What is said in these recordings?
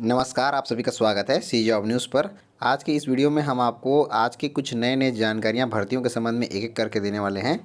नमस्कार, आप सभी का स्वागत है सी जॉब न्यूज़ पर। आज की इस वीडियो में हम आपको आज की कुछ नए जानकारियां भर्तियों के संबंध में एक-एक करके देने वाले हैं।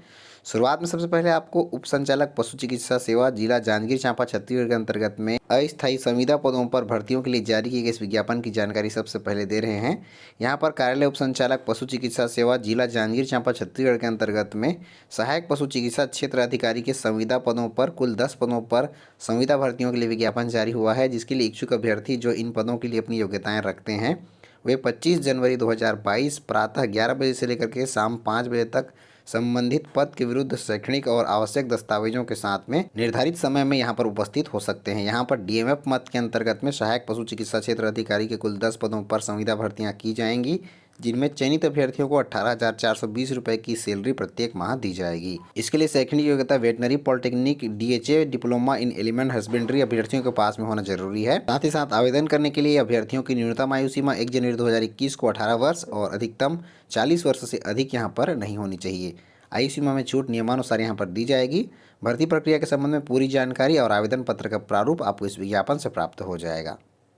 शुरुआत में सबसे पहले आपको उप संचालक पशु चिकित्सा सेवा जिला जांजगीर चांपा छत्तीसगढ़ के अंतर्गत में अस्थायी संविदा पदों पर भर्तियों के लिए जारी किए गए इस विज्ञापन की जानकारी सबसे पहले दे रहे हैं। यहाँ पर कार्यालय उप संचालक पशु चिकित्सा सेवा जिला जांजगीर चांपा छत्तीसगढ़ के अंतर्गत में सहायक पशु चिकित्सा क्षेत्र अधिकारी के संविदा पदों पर कुल 10 पदों पर संविदा भर्तियों के लिए विज्ञापन जारी हुआ है, जिसके लिए इच्छुक अभ्यर्थी जो इन पदों के लिए अपनी योग्यताएं रखते हैं वे 25 जनवरी 2022 प्रातः 11 बजे से लेकर के शाम 5 बजे तक संबंधित पद के विरुद्ध शैक्षणिक और आवश्यक दस्तावेजों के साथ में निर्धारित समय में यहां पर उपस्थित हो सकते हैं। यहां पर डीएमएफ मद के अंतर्गत में सहायक पशु चिकित्सा क्षेत्र अधिकारी के कुल 10 पदों पर संविदा भर्तियां की जाएंगी, जिनमें चयनित अभ्यर्थियों को 18,420 रुपये की सैलरी प्रत्येक माह दी जाएगी। इसके लिए शैक्षणिक योग्यता veterinary polytechnic DHA diploma in element husbandry अभ्यर्थियों के पास में होना जरूरी है। साथ ही साथ आवेदन करने के लिए अभ्यर्थियों की न्यूनतम आयु सीमा 1 जनवरी 2021 को 18 वर्ष और अधिकतम 40 वर्ष से अधिक यहाँ पर नहीं होनी चाहिए। आयु सीमा में छूट नियमानुसार यहाँ पर दी जाएगी। भर्ती प्रक्रिया के संबंध में पूरी जानकारी और आवेदन पत्र का प्रारूप आपको इस विज्ञापन से प्राप्त हो जाएगा।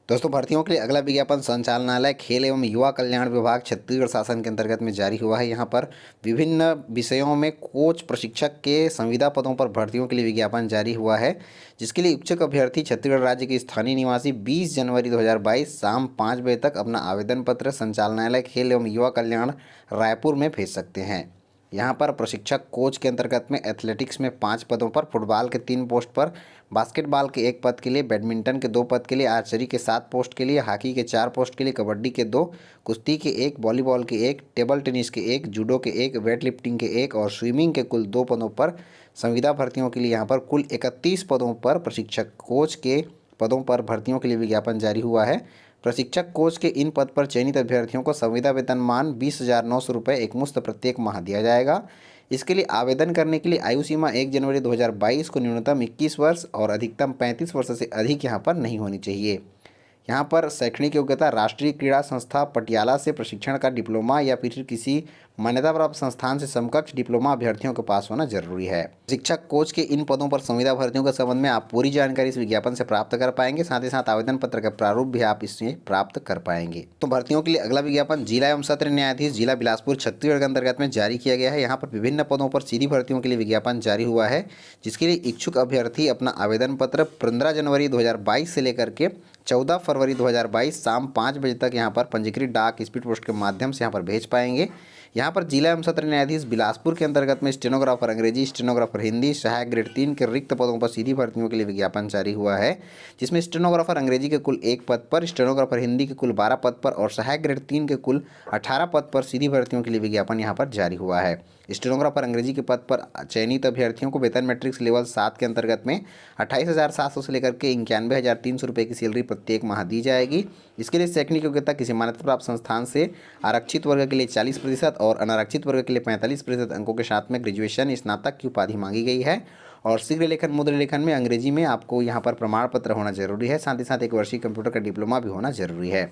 दोस्तों, भर्तियों के लिए अगला विज्ञापन संचालनालय खेल एवं युवा कल्याण विभाग छत्तीसगढ़ शासन के अंतर्गत में जारी हुआ है। यहाँ पर विभिन्न विषयों में कोच प्रशिक्षक के संविदा पदों पर भर्तियों के लिए विज्ञापन जारी हुआ है, जिसके लिए इच्छुक अभ्यर्थी छत्तीसगढ़ राज्य के स्थानीय निवासी 20 जनवरी 2022 शाम 5 बजे तक अपना आवेदन पत्र संचालनालय खेल एवं युवा कल्याण रायपुर में भेज सकते हैं। यहाँ पर प्रशिक्षक कोच के अंतर्गत में एथलेटिक्स में 5 पदों पर, फुटबॉल के 3 पोस्ट पर, बास्केटबॉल के 1 पद के लिए, बैडमिंटन के 2 पद के लिए, आर्चरी के 7 पोस्ट के लिए, हॉकी के 4 पोस्ट के लिए, कबड्डी के 2, कुश्ती के 1, वॉलीबॉल के 1, टेबल टेनिस के 1, जूडो के 1, वेट लिफ्टिंग के 1 और स्विमिंग के कुल 2 पदों पर संविदा भर्तियों के लिए यहाँ पर कुल 31 पदों पर प्रशिक्षक कोच के पदों पर भर्तियों के लिए विज्ञापन जारी हुआ है। प्रशिक्षक कोच के इन पद पर चयनित अभ्यर्थियों को संविदा वेतनमान 20,900 रुपये एकमुश्त प्रत्येक माह दिया जाएगा। इसके लिए आवेदन करने के लिए आयु सीमा 1 जनवरी 2022 को न्यूनतम 21 वर्ष और अधिकतम 35 वर्ष से अधिक यहाँ पर नहीं होनी चाहिए। यहाँ पर शैक्षणिक योग्यता राष्ट्रीय क्रीड़ा संस्था पटियाला से प्रशिक्षण का डिप्लोमा या फिर किसी मान्यता प्राप्त संस्थान से समकक्ष डिप्लोमा अभ्यर्थियों के पास होना जरूरी है। शिक्षक कोच के इन पदों पर संविदा भर्तियों के संबंध में आप पूरी जानकारी इस विज्ञापन से प्राप्त कर पाएंगे। साथ ही साथ आवेदन पत्र का प्रारूप भी आप इससे प्राप्त कर पाएंगे। तो भर्तियों के लिए अगला विज्ञापन जिला एवं सत्र न्यायाधीश जिला बिलासपुर छत्तीसगढ़ के अंतर्गत में जारी किया गया है। यहाँ पर विभिन्न पदों पर सीधी भर्तियों के लिए विज्ञापन जारी हुआ है, जिसके लिए इच्छुक अभ्यर्थी अपना आवेदन पत्र 15 जनवरी 2022 से लेकर के 14 फरवरी 2022 शाम 5 बजे तक यहाँ पर पंजीकृत डाक स्पीड पोस्ट के माध्यम से यहाँ पर भेज पाएंगे। यहाँ पर जिला एवं सत्र न्यायाधीश बिलासपुर के अंतर्गत में स्टेनोग्राफर अंग्रेजी, स्टेनोग्राफर हिंदी, सहायक ग्रेड 3 के रिक्त पदों पर सीधी भर्तियों के लिए विज्ञापन जारी हुआ है, जिसमें स्टेनोग्राफर अंग्रेजी के कुल 1 पद पर, स्टेनोग्राफर हिंदी के कुल 12 पद पर और सहायक ग्रेड 3 के कुल 18 पद पर सीधी भर्तियों के लिए विज्ञापन यहाँ पर जारी हुआ है। स्टेनोग्राफर अंग्रेजी के पद पर चयनित अभ्यर्थियों को वेतन मैट्रिक्स लेवल 7 के अंतर्गत में 28,700 से लेकर के 91,300 रुपये की सैलरी प्रत्येक माह दी जाएगी। इसके लिए शैक्षणिक योग्यता किसी मान्यता प्राप्त संस्थान से आरक्षित वर्ग के लिए 40% और अनारक्षित वर्ग के लिए 45% अंकों के साथ में ग्रेजुएशन स्नातक की उपाधि मांगी गई है। और शीघ्र लेखन मुद्र लेखन में अंग्रेजी में आपको यहाँ पर प्रमाण पत्र होना जरूरी है। साथ ही साथ 1 वर्षीय कंप्यूटर का डिप्लोमा भी होना जरूरी है।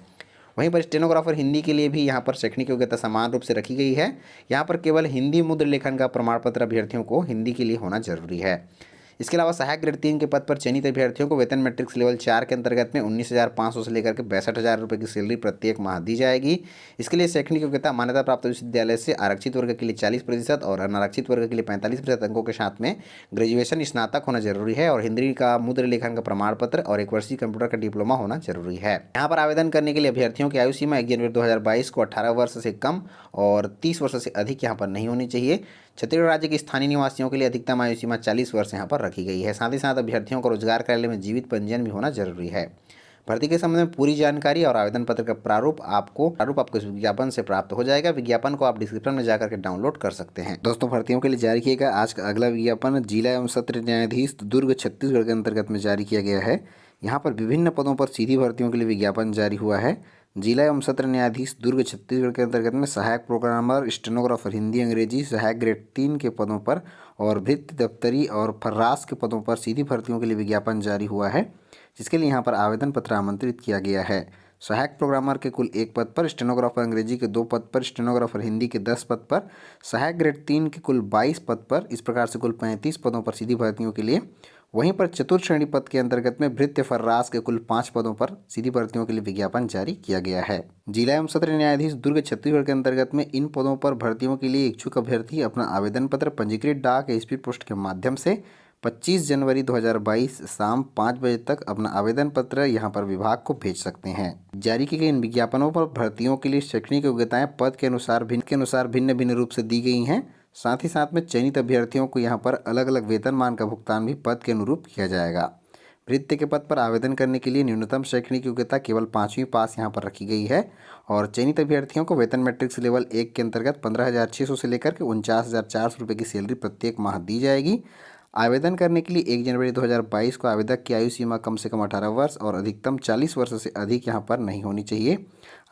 वहीं पर स्टेनोग्राफर हिंदी के लिए भी यहाँ पर शैक्षणिक योग्यता समान रूप से रखी गई है। यहाँ पर केवल हिंदी मुद्र लेखन का प्रमाण पत्र अभ्यर्थियों को हिंदी के लिए होना जरूरी है। इसके अलावा सहायक ग्रेड 3 के पद पर चयनित अभ्यर्थियों को वेतन मैट्रिक्स लेवल 4 के अंतर्गत में 19,500 से लेकर के 62,000 रुपये की सैलरी प्रत्येक माह दी जाएगी। इसके लिए शैक्षणिक योग्यता मान्यता प्राप्त विश्वविद्यालय से आरक्षित वर्ग के लिए 40% और अनारक्षित वर्ग के लिए 45% अंकों के साथ में ग्रेजुएशन स्नातक होना जरूरी है और हिंदी का मुद्र लेखन का प्रमाण पत्र और 1 वर्षीय कंप्यूटर का डिप्लोमा होना जरूरी है। यहाँ पर आवेदन करने के लिए अभ्यर्थियों की आयु सीमा 1 जनवरी 2022 को 18 वर्ष से कम और 30 वर्ष से अधिक यहाँ पर नहीं होनी चाहिए। छत्तीसगढ़ राज्य के स्थानीय निवासियों के लिए अधिकतम आयु सीमा 40 वर्ष यहाँ पर रखी गई है। साथ ही साथ अभ्यर्थियों को रोजगार कार्यालय में जीवित पंजीयन भी होना जरूरी है। भर्ती के संबंध में पूरी जानकारी और आवेदन पत्र का प्रारूप आपको इस विज्ञापन से प्राप्त हो जाएगा। विज्ञापन को आप डिस्क्रिप्शन में जाकर के डाउनलोड कर सकते हैं। दोस्तों, भर्तियों के लिए जारी किया गया आज का अगला विज्ञापन जिला एवं सत्र न्यायाधीश दुर्ग छत्तीसगढ़ के अंतर्गत में जारी किया गया है। यहाँ पर विभिन्न पदों पर सीधी भर्तियों के लिए विज्ञापन जारी हुआ है। जिला एवं सत्र न्यायाधीश दुर्ग छत्तीसगढ़ के अंतर्गत में सहायक प्रोग्रामर, स्टेनोग्राफर हिंदी अंग्रेजी, सहायक ग्रेड 3 के पदों पर और भृत्य दफ्तरी और फर्रास के पदों पर सीधी भर्तियों के लिए विज्ञापन जारी हुआ है, जिसके लिए यहाँ पर आवेदन पत्र आमंत्रित किया गया है। सहायक प्रोग्रामर के कुल 1 पद पर, स्टेनोग्राफर अंग्रेजी के 2 पद पर, स्टेनोग्राफर हिंदी के 10 पद पर, सहायक ग्रेड 3 के कुल 22 पद पर, इस प्रकार से कुल 35 पदों पर सीधी भर्तियों के लिए वहीं पर चतुर्थ श्रेणी पद के अंतर्गत में भृत्य फर्रास के कुल 5 पदों पर सीधी भर्तियों के लिए विज्ञापन जारी किया गया है। जिला एवं सत्र न्यायाधीश दुर्ग छत्तीसगढ़ के अंतर्गत में इन पदों पर भर्तियों के लिए इच्छुक अभ्यर्थी अपना आवेदन पत्र पंजीकृत डाक या स्पीड पोस्ट के माध्यम से 25 जनवरी 2022 शाम 5 बजे तक अपना आवेदन पत्र यहां पर विभाग को भेज सकते हैं। जारी की गई इन विज्ञापनों पर भर्तियों के लिए शैक्षणिक योग्यताएं पद के अनुसार भिन्न भिन्न रूप से दी गई हैं। साथ ही साथ में चयनित अभ्यर्थियों को यहां पर अलग अलग वेतनमान का भुगतान भी पद के अनुरूप किया जाएगा। भृत्य के पद पर आवेदन करने के लिए न्यूनतम शैक्षणिक योग्यता केवल 5वीं पास यहां पर रखी गई है और चयनित अभ्यर्थियों को वेतन मैट्रिक्स लेवल 1 के अंतर्गत 15,600 से लेकर के 49,400 रुपये की सैलरी प्रत्येक माह दी जाएगी। आवेदन करने के लिए 1 जनवरी 2022 को आवेदक की आयु सीमा कम से कम 18 वर्ष और अधिकतम 40 वर्ष से अधिक यहां पर नहीं होनी चाहिए।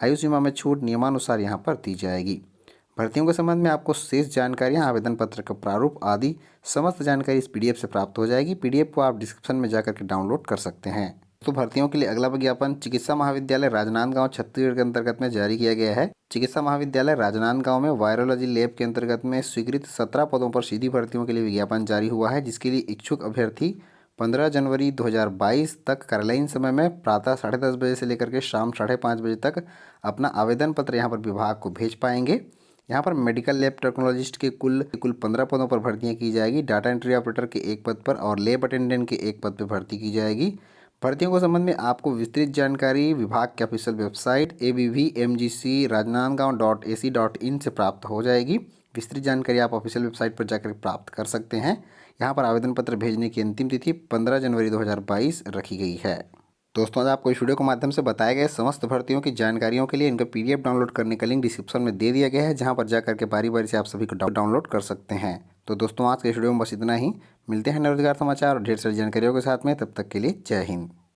आयु सीमा में छूट नियमानुसार यहां पर दी जाएगी। भर्तियों के संबंध में आपको शेष जानकारियां, आवेदन पत्र का प्रारूप आदि समस्त जानकारी इस पीडीएफ से प्राप्त हो जाएगी। पीडीएफ को आप डिस्क्रिप्शन में जाकर के डाउनलोड कर सकते हैं। तो भर्तियों के लिए अगला विज्ञापन चिकित्सा महाविद्यालय राजनांदगांव छत्तीसगढ़ के अंतर्गत में जारी किया गया है। चिकित्सा महाविद्यालय राजनांदगांव में वायरोलॉजी लैब के अंतर्गत में स्वीकृत 17 पदों पर सीधी भर्तियों के लिए विज्ञापन जारी हुआ है, जिसके लिए इच्छुक अभ्यर्थी 15 जनवरी 2022 तक कार्यालयीन समय में प्रातः 10:30 बजे से लेकर के शाम 5:30 बजे तक अपना आवेदन पत्र यहाँ पर विभाग को भेज पाएंगे। यहाँ पर मेडिकल लैब टेक्नोलॉजिस्ट के कुल 15 पदों पर भर्तियां की जाएगी। डाटा एंट्री ऑपरेटर के 1 पद पर और लैब अटेंडेंट के 1 पद पर भर्ती की जाएगी। भर्तियों के संबंध में आपको विस्तृत जानकारी विभाग के ऑफिशियल वेबसाइट abvmgcrajnandgaon.ac.in से प्राप्त हो जाएगी। विस्तृत जानकारी आप ऑफिशियल वेबसाइट पर जाकर प्राप्त कर सकते हैं। यहाँ पर आवेदन पत्र भेजने की अंतिम तिथि 15 जनवरी 2022 रखी गई है। दोस्तों, आज आपको इस वीडियो के माध्यम से बताए गए समस्त भर्तियों की जानकारियों के लिए इनका पीडीएफ डाउनलोड करने का लिंक डिस्क्रिप्शन में दे दिया गया है, जहां पर जाकर के बारी बारी से आप सभी को डाउनलोड कर सकते हैं। तो दोस्तों, आज के इस वीडियो में बस इतना ही। मिलते हैं नए रोजगार समाचार और ढेर सारी जानकारियों के साथ में। तब तक के लिए जय हिंद।